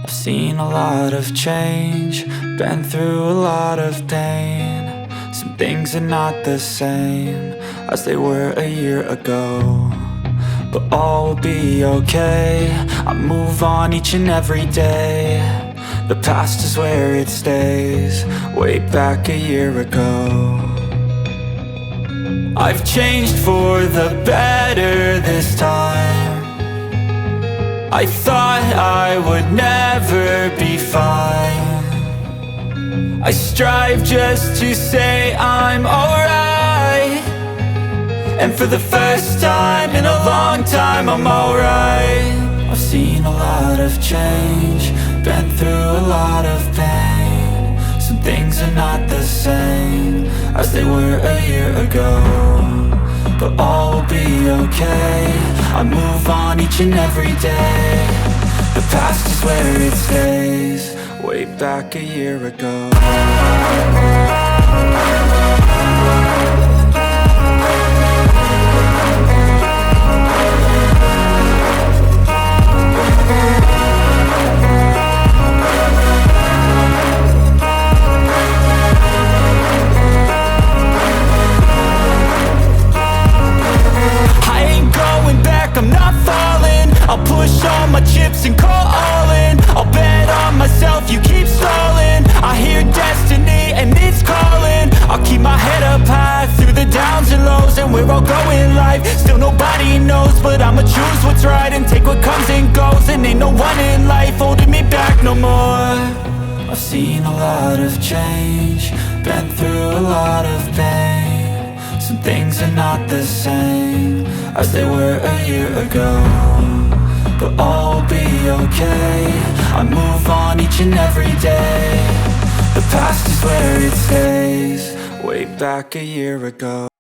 I've seen a lot of change, been through a lot of pain. Some things are not the same as they were a year ago, but all will be okay. I move on each and every day. The past is where it stays, way back a year ago. I've changed for the better this time. I thought I would never be fine. I strive just to say I'm alright, and for the first time in a long time I'm alright. I've seen a lot of change, been through a lot of pain. Some things are not the same as they were a year ago, but all will be okay. I move on each and every day. The past is where it stays, way back a year ago. I'm not falling, I'll push all my chips and call all in. I'll bet on myself, you keep stalling. I hear destiny and it's calling. I'll keep my head up high through the downs and lows, and we're all going life. Still nobody knows, but I'ma choose what's right and take what comes and goes. And ain't no one in life holding me back no more. I've seen a lot of change, been through a lot of pain. Some things are not the same as they were a year ago, but all will be okay. I move on each and every day. The past is where it stays, way back a year ago.